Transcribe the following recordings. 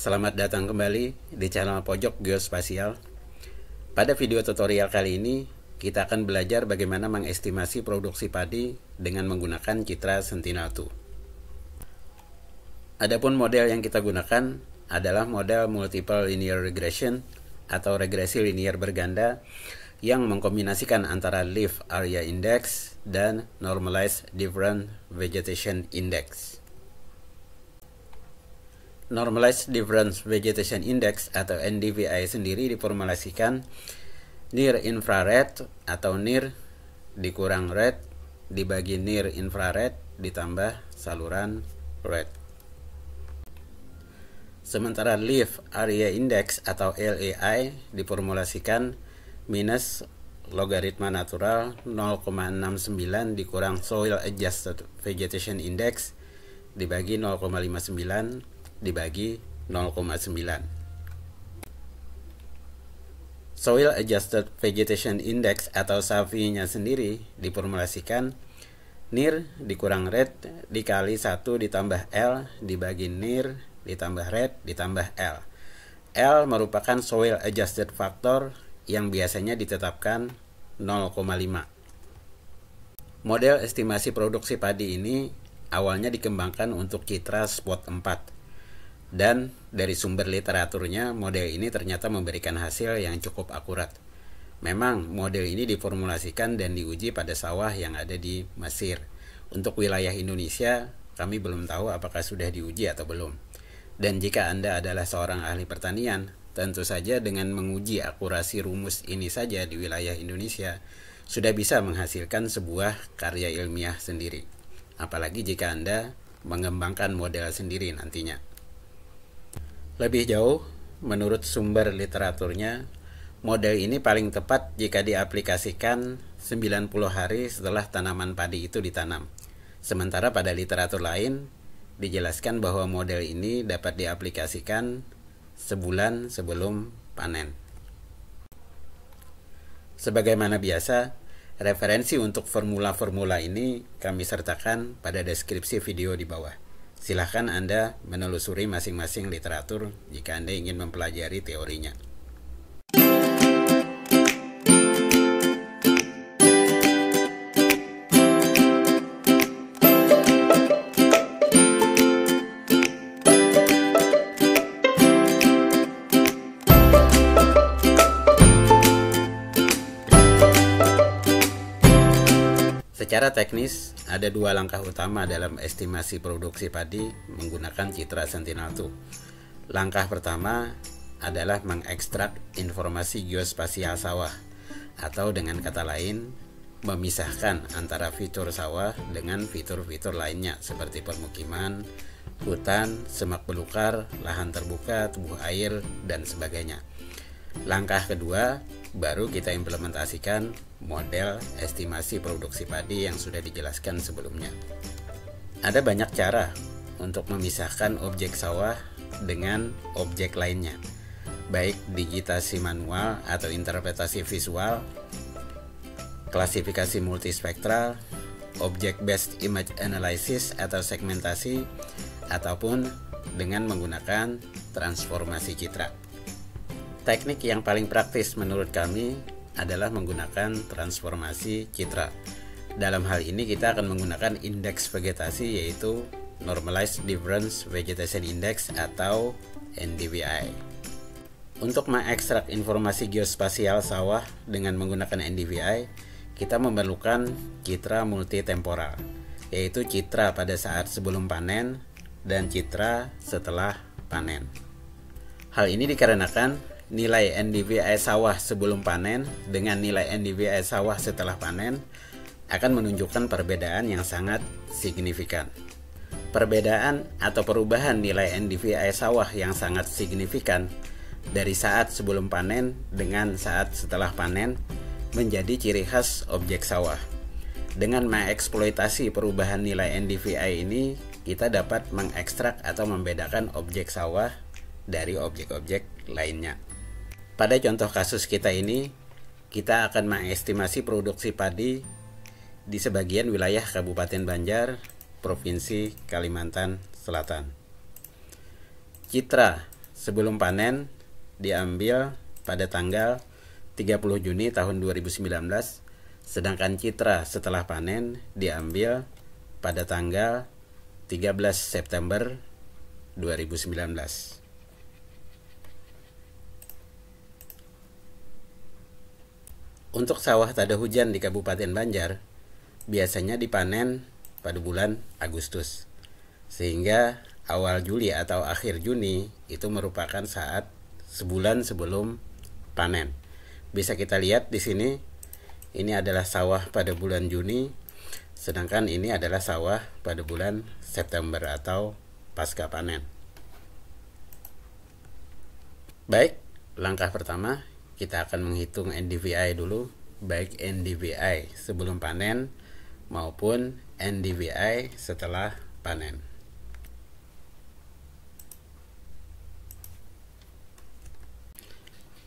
Selamat datang kembali di channel Pojok Geospasial. Pada video tutorial kali ini, kita akan belajar bagaimana mengestimasi produksi padi dengan menggunakan citra Sentinel-2. Adapun model yang kita gunakan adalah model Multiple Linear Regression atau regresi linear berganda yang mengkombinasikan antara Leaf Area Index dan Normalized Difference Vegetation Index. Normalized Difference Vegetation Index atau NDVI sendiri diformulasikan near infrared atau near dikurang red dibagi near infrared ditambah saluran red. Sementara Leaf Area Index atau LAI diformulasikan minus logaritma natural 0,69 dikurang Soil Adjusted Vegetation Index dibagi 0,59 dibagi 0,9. Soil Adjusted Vegetation Index atau SAVI-nya sendiri diformulasikan near dikurang red dikali 1 ditambah L dibagi near ditambah red ditambah L. L merupakan Soil Adjusted Factor yang biasanya ditetapkan 0,5. Model estimasi produksi padi ini awalnya dikembangkan untuk citra spot 4. Dan dari sumber literaturnya, model ini ternyata memberikan hasil yang cukup akurat. Memang model ini diformulasikan dan diuji pada sawah yang ada di Mesir. Untuk wilayah Indonesia, kami belum tahu apakah sudah diuji atau belum. Dan jika Anda adalah seorang ahli pertanian, tentu saja dengan menguji akurasi rumus ini saja di wilayah Indonesia, sudah bisa menghasilkan sebuah karya ilmiah sendiri. Apalagi jika Anda mengembangkan model sendiri nantinya. Lebih jauh, menurut sumber literaturnya, model ini paling tepat jika diaplikasikan 90 hari setelah tanaman padi itu ditanam. Sementara pada literatur lain, dijelaskan bahwa model ini dapat diaplikasikan sebulan sebelum panen. Sebagaimana biasa, referensi untuk formula-formula ini kami sertakan pada deskripsi video di bawah. Silahkan Anda menelusuri masing-masing literatur jika Anda ingin mempelajari teorinya. Secara teknis, ada dua langkah utama dalam estimasi produksi padi menggunakan citra Sentinel-2. Langkah pertama adalah mengekstrak informasi geospasial sawah, atau dengan kata lain, memisahkan antara fitur sawah dengan fitur-fitur lainnya seperti permukiman, hutan, semak belukar, lahan terbuka, tubuh air, dan sebagainya. Langkah kedua, baru kita implementasikan model estimasi produksi padi yang sudah dijelaskan sebelumnya. Ada banyak cara untuk memisahkan objek sawah dengan objek lainnya, baik digitasi manual atau interpretasi visual, klasifikasi multispektral, object based image analysis atau segmentasi, ataupun dengan menggunakan transformasi citra. Teknik yang paling praktis menurut kami adalah menggunakan transformasi citra. Dalam hal ini kita akan menggunakan indeks vegetasi yaitu Normalized Difference Vegetation Index atau NDVI. Untuk mengekstrak informasi geospasial sawah dengan menggunakan NDVI, kita memerlukan citra multitemporal, yaitu citra pada saat sebelum panen dan citra setelah panen. Hal ini dikarenakan nilai NDVI sawah sebelum panen dengan nilai NDVI sawah setelah panen akan menunjukkan perbedaan yang sangat signifikan. Perbedaan atau perubahan nilai NDVI sawah yang sangat signifikan dari saat sebelum panen dengan saat setelah panen menjadi ciri khas objek sawah. Dengan mengeksploitasi perubahan nilai NDVI ini, kita dapat mengekstrak atau membedakan objek sawah dari objek-objek lainnya. Pada contoh kasus kita ini, kita akan mengestimasi produksi padi di sebagian wilayah Kabupaten Banjar, Provinsi Kalimantan Selatan. Citra sebelum panen diambil pada tanggal 30 Juni tahun 2019, sedangkan citra setelah panen diambil pada tanggal 13 September 2019. Untuk sawah tada hujan di Kabupaten Banjar biasanya dipanen pada bulan Agustus, sehingga awal Juli atau akhir Juni itu merupakan saat sebulan sebelum panen. Bisa kita lihat di sini, ini adalah sawah pada bulan Juni, sedangkan ini adalah sawah pada bulan September atau pasca panen. Baik, langkah pertama kita akan menghitung NDVI dulu, baik NDVI sebelum panen maupun NDVI setelah panen.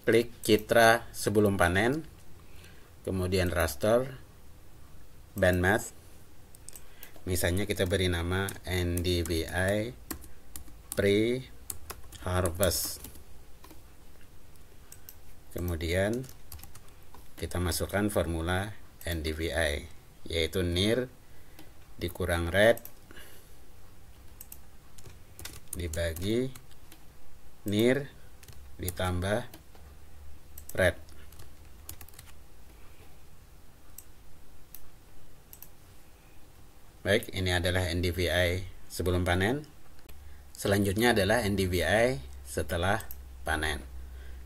Klik citra sebelum panen, kemudian raster, band math. Misalnya kita beri nama NDVI pre-harvest. Kemudian kita masukkan formula NDVI, yaitu NIR dikurang red dibagi NIR ditambah red. Baik, ini adalah NDVI sebelum panen. Selanjutnya adalah NDVI setelah panen.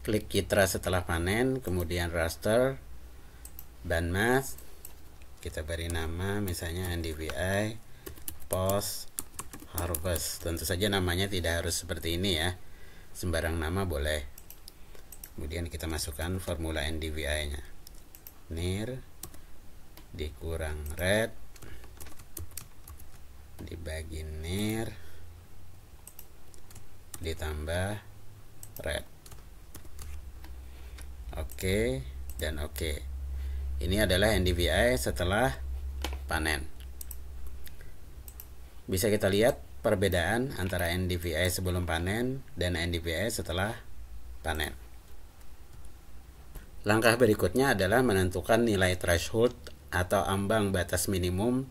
Klik citra setelah panen, kemudian raster, band math. Kita beri nama misalnya NDVI post harvest. Tentu saja namanya tidak harus seperti ini ya, sembarang nama boleh. Kemudian kita masukkan formula NDVI-nya, NIR dikurang red dibagi NIR ditambah red. Oke dan oke. Ini adalah NDVI setelah panen. Bisa kita lihat perbedaan antara NDVI sebelum panen dan NDVI setelah panen. Langkah berikutnya adalah menentukan nilai threshold atau ambang batas minimum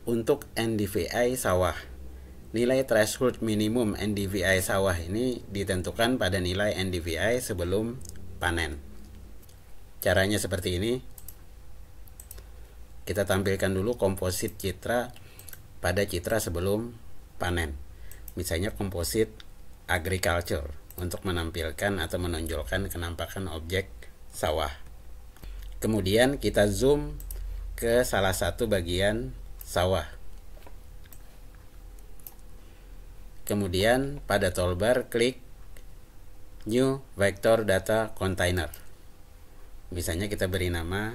untuk NDVI sawah. Nilai threshold minimum NDVI sawah ini ditentukan pada nilai NDVI sebelum panen. Caranya seperti ini. Kita tampilkan dulu komposit citra pada citra sebelum panen. Misalnya komposit agriculture untuk menampilkan atau menonjolkan kenampakan objek sawah. Kemudian kita zoom ke salah satu bagian sawah. Kemudian pada toolbar klik New Vector Data Container. Misalnya kita beri nama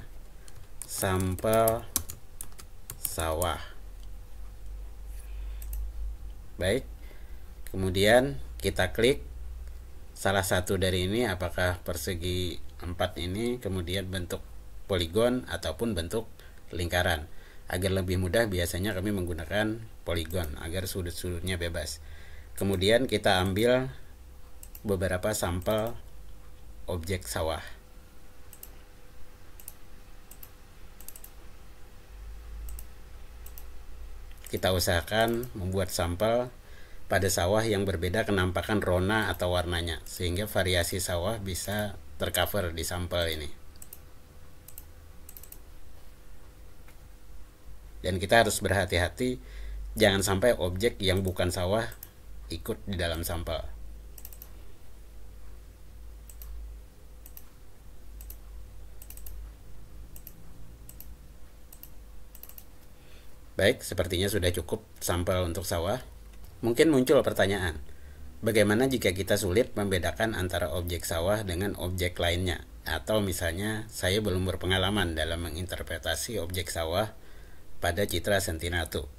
sampel sawah. Baik. Kemudian kita klik salah satu dari ini, apakah persegi 4 ini, kemudian bentuk poligon ataupun bentuk lingkaran. Agar lebih mudah biasanya kami menggunakan poligon agar sudut-sudutnya bebas. Kemudian kita ambil beberapa sampel objek sawah. Kita usahakan membuat sampel pada sawah yang berbeda kenampakan rona atau warnanya, sehingga variasi sawah bisa tercover di sampel ini. Dan kita harus berhati-hati, jangan sampai objek yang bukan sawah ikut di dalam sampel. Baik, sepertinya sudah cukup sampel untuk sawah. Mungkin muncul pertanyaan, bagaimana jika kita sulit membedakan antara objek sawah dengan objek lainnya? Atau misalnya saya belum berpengalaman dalam menginterpretasi objek sawah pada citra Sentinatu.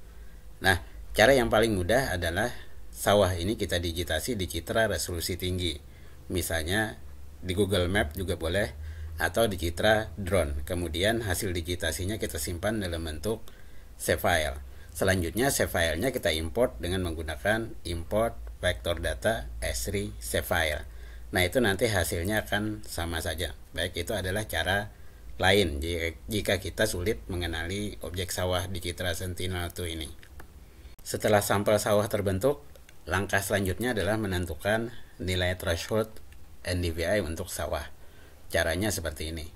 Nah, cara yang paling mudah adalah sawah ini kita digitasi di citra resolusi tinggi. Misalnya di Google Map juga boleh, atau di citra drone. Kemudian hasil digitasinya kita simpan dalam bentuk save file. Selanjutnya save filenya kita import dengan menggunakan import vector data S3 save file. Nah, itu nanti hasilnya akan sama saja. Baik, itu adalah cara lain jika kita sulit mengenali objek sawah di Citra Sentinel-2 ini. Setelah sampel sawah terbentuk, langkah selanjutnya adalah menentukan nilai threshold NDVI untuk sawah. Caranya seperti ini.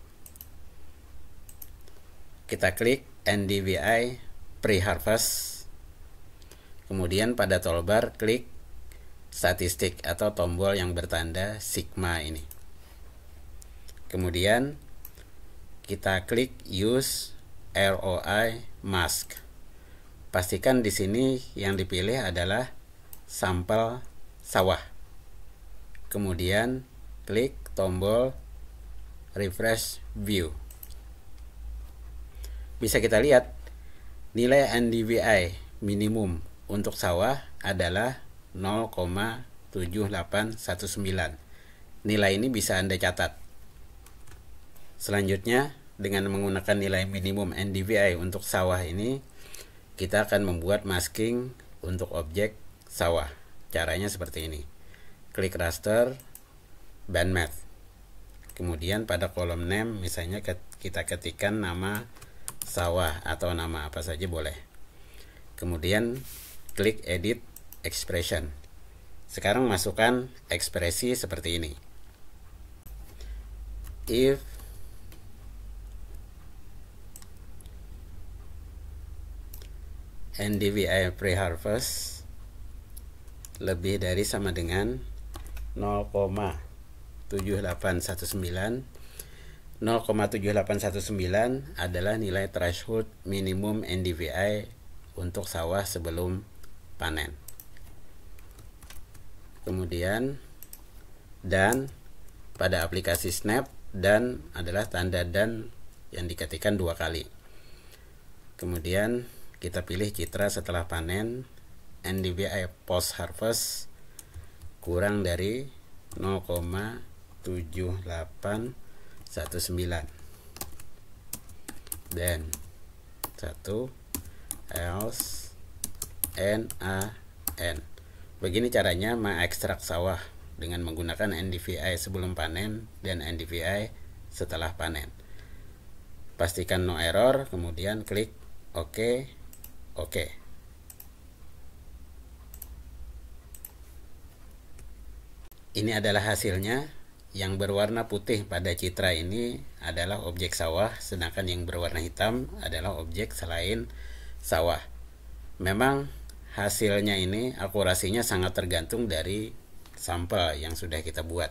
Kita klik NDVI pre-harvest, kemudian pada toolbar klik statistik atau tombol yang bertanda sigma ini. Kemudian kita klik use ROI mask. Pastikan di sini yang dipilih adalah sampel sawah. Kemudian klik tombol refresh view. Bisa kita lihat nilai NDVI minimum untuk sawah adalah 0,7819. Nilai ini bisa Anda catat. Selanjutnya, dengan menggunakan nilai minimum NDVI untuk sawah ini, kita akan membuat masking untuk objek sawah. Caranya seperti ini. Klik raster, band math. Kemudian pada kolom name, misalnya kita ketikkan nama sawah atau nama apa saja boleh. Kemudian klik edit expression. Sekarang masukkan ekspresi seperti ini. If NDVI pre-harvest lebih dari sama dengan 0,7819. 0,7819 adalah nilai threshold minimum NDVI untuk sawah sebelum panen. Kemudian dan pada aplikasi Snap, dan adalah tanda dan yang diketikkan 2 kali. Kemudian kita pilih Citra setelah panen, NDVI post harvest kurang dari 0,7819 dan 1 else NaN. Begini caranya mengekstrak sawah dengan menggunakan NDVI sebelum panen dan NDVI setelah panen. Pastikan no error, kemudian klik OK. Ini adalah hasilnya. Yang berwarna putih pada citra ini adalah objek sawah, sedangkan yang berwarna hitam adalah objek selain sawah. Memang hasilnya ini akurasinya sangat tergantung dari sampel yang sudah kita buat.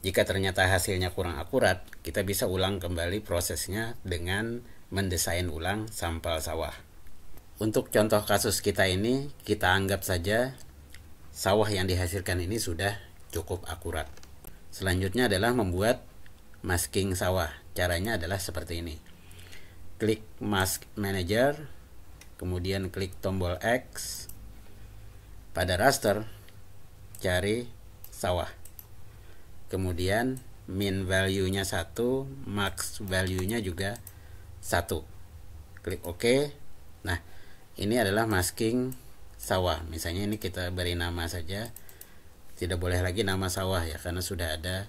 Jika ternyata hasilnya kurang akurat, kita bisa ulang kembali prosesnya dengan mendesain ulang sampel sawah. Untuk contoh kasus kita ini, kita anggap saja sawah yang dihasilkan ini sudah cukup akurat. Selanjutnya adalah membuat masking sawah. Caranya adalah seperti ini. Klik Mask Manager, kemudian klik tombol X. Pada raster, cari sawah. Kemudian min value-nya 1, max value-nya juga 1. Klik OK. Nah, ini adalah masking sawah. Misalnya ini kita beri nama saja. Tidak boleh lagi nama sawah ya, karena sudah ada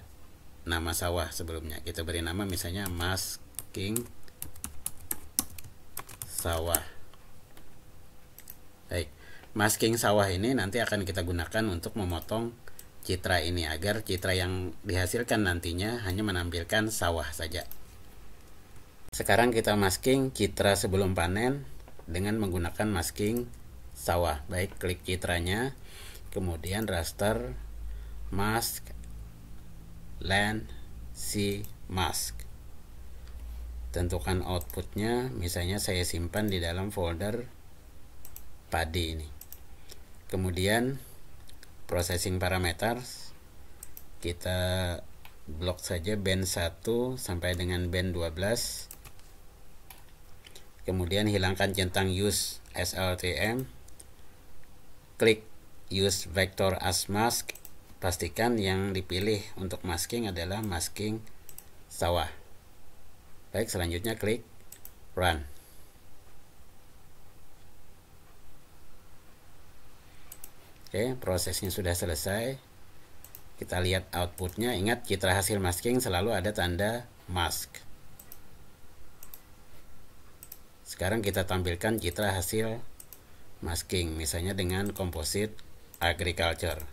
nama sawah sebelumnya. Kita beri nama misalnya masking sawah. Baik, masking sawah ini nanti akan kita gunakan untuk memotong citra ini agar citra yang dihasilkan nantinya hanya menampilkan sawah saja. Sekarang kita masking citra sebelum panen dengan menggunakan masking sawah. Baik, klik citranya, kemudian raster mask land C mask. Tentukan outputnya, misalnya saya simpan di dalam folder padi ini. Kemudian processing parameters, kita blok saja band 1 sampai dengan band 12. Kemudian hilangkan centang use SLTM, klik use vector as mask. Pastikan yang dipilih untuk masking adalah masking sawah. Baik, selanjutnya klik run. Oke, prosesnya sudah selesai. Kita lihat outputnya. Ingat, citra hasil masking selalu ada tanda mask. Sekarang kita tampilkan citra hasil masking, misalnya dengan composite agriculture.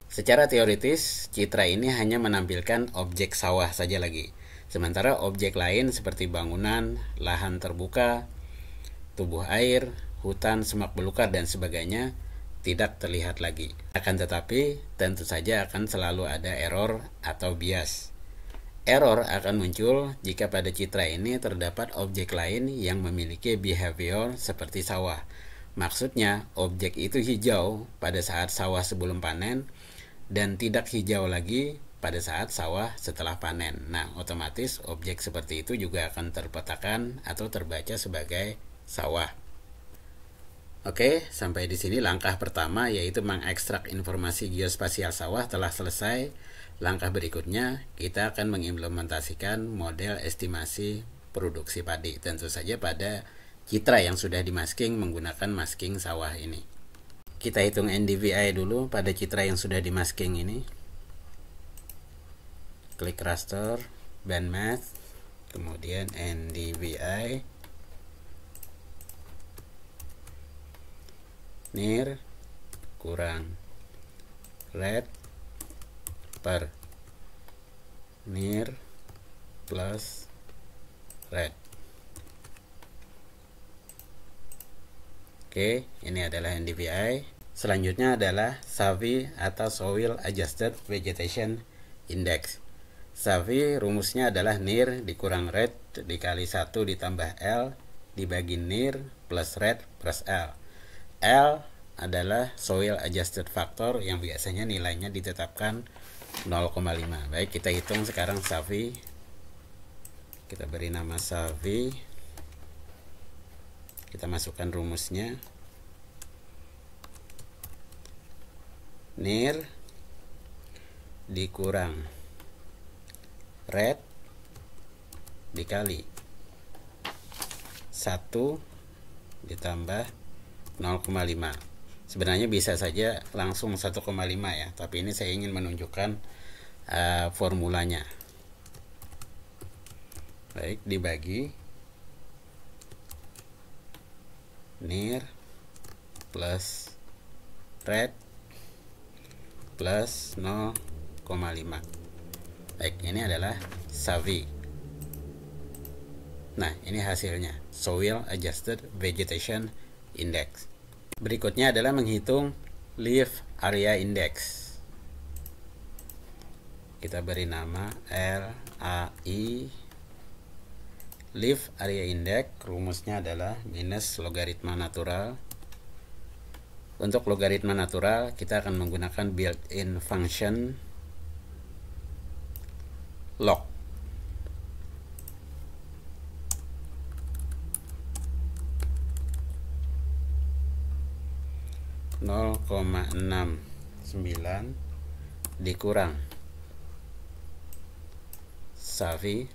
Secara teoritis, citra ini hanya menampilkan objek sawah saja lagi. Sementara objek lain seperti bangunan, lahan terbuka, tubuh air, hutan, semak belukar, dan sebagainya tidak terlihat lagi. Akan tetapi, tentu saja akan selalu ada error atau bias. Error akan muncul jika pada citra ini terdapat objek lain yang memiliki behavior seperti sawah. Maksudnya, objek itu hijau pada saat sawah sebelum panen dan tidak hijau lagi pada saat sawah setelah panen. Nah, otomatis objek seperti itu juga akan terpetakan atau terbaca sebagai sawah. Oke, sampai di sini langkah pertama, yaitu mengekstrak informasi geospasial sawah, telah selesai. Langkah berikutnya, kita akan mengimplementasikan model estimasi produksi padi, tentu saja pada citra yang sudah dimasking menggunakan masking sawah ini. Kita hitung NDVI dulu pada citra yang sudah dimasking ini. Klik raster, bandmath, kemudian NDVI, near kurang red per near plus red. Oke, ini adalah NDVI. Selanjutnya adalah SAVI atau Soil Adjusted Vegetation Index. SAVI rumusnya adalah near dikurang red dikali 1 ditambah L dibagi near plus red plus L. L adalah soil adjusted factor yang biasanya nilainya ditetapkan 0,5. Baik, kita hitung sekarang SAVI. Kita beri nama SAVI. Kita masukkan rumusnya. Near dikurang red dikali 1 ditambah 0,5. Sebenarnya bisa saja langsung 1,5 ya, tapi ini saya ingin menunjukkan formulanya. Baik, dibagi near plus red plus 0,5. Baik, ini adalah SAVI. Nah, ini hasilnya, Soil Adjusted Vegetation Index. Berikutnya adalah menghitung Leaf Area Index. Kita beri nama LAI. Leaf Area Index rumusnya adalah minus logaritma natural. Untuk logaritma natural kita akan menggunakan built-in function log. (0,69) dikurang SAVI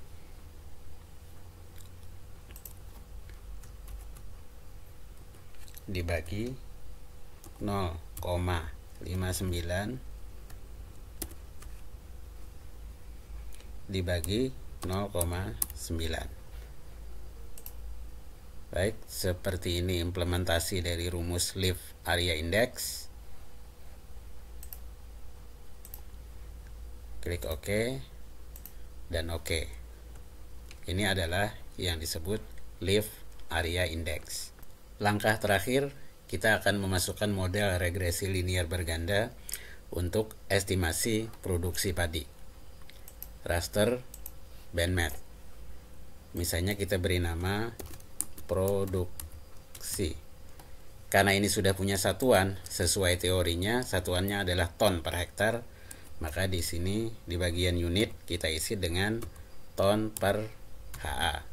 dibagi 0,59 dibagi 0,9. Baik, seperti ini implementasi dari rumus Leaf Area Index. Klik OK dan OK. Ini adalah yang disebut Leaf Area Index. Langkah terakhir, kita akan memasukkan model regresi linear berganda untuk estimasi produksi padi. Raster bandmath. Misalnya kita beri nama produksi. Karena ini sudah punya satuan, sesuai teorinya satuannya adalah ton per hektar, maka di sini di bagian unit kita isi dengan ton per HA.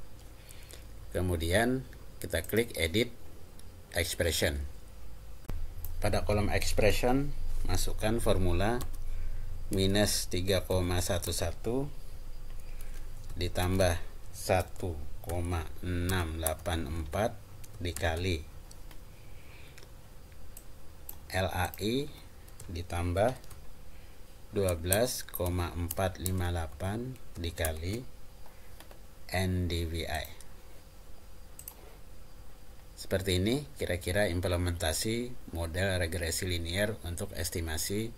Kemudian kita klik edit expression. Pada kolom expression masukkan formula minus 3,11 ditambah 1,684 dikali LAI ditambah 12,458 dikali NdVi. Seperti ini kira-kira implementasi model regresi linear untuk estimasi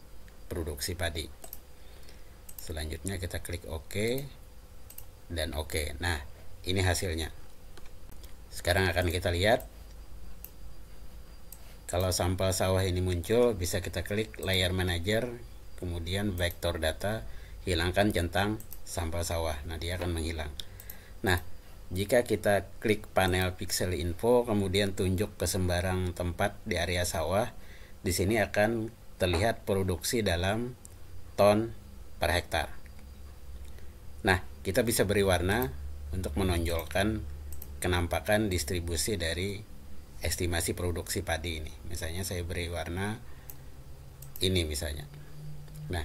produksi padi. Selanjutnya kita klik OK dan OK. Nah, ini hasilnya. Sekarang akan kita lihat. Kalau sampel sawah ini muncul, bisa kita klik Layer Manager, kemudian Vektor Data, hilangkan centang sampel sawah. Nah, dia akan menghilang. Nah, jika kita klik panel Pixel Info, kemudian tunjuk ke sembarang tempat di area sawah, di sini akan terlihat produksi dalam ton per hektar. Nah, kita bisa beri warna untuk menonjolkan kenampakan distribusi dari estimasi produksi padi ini. Misalnya saya beri warna ini misalnya. Nah,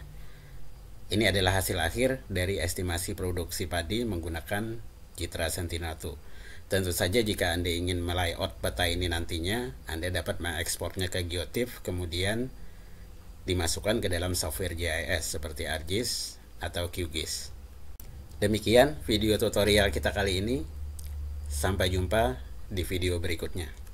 ini adalah hasil akhir dari estimasi produksi padi menggunakan Citra Sentinel-2. Tentu saja jika Anda ingin melayout peta ini nantinya, Anda dapat mengekspornya ke Geotiff, kemudian dimasukkan ke dalam software GIS seperti ArcGIS atau QGIS. Demikian video tutorial kita kali ini. Sampai jumpa di video berikutnya.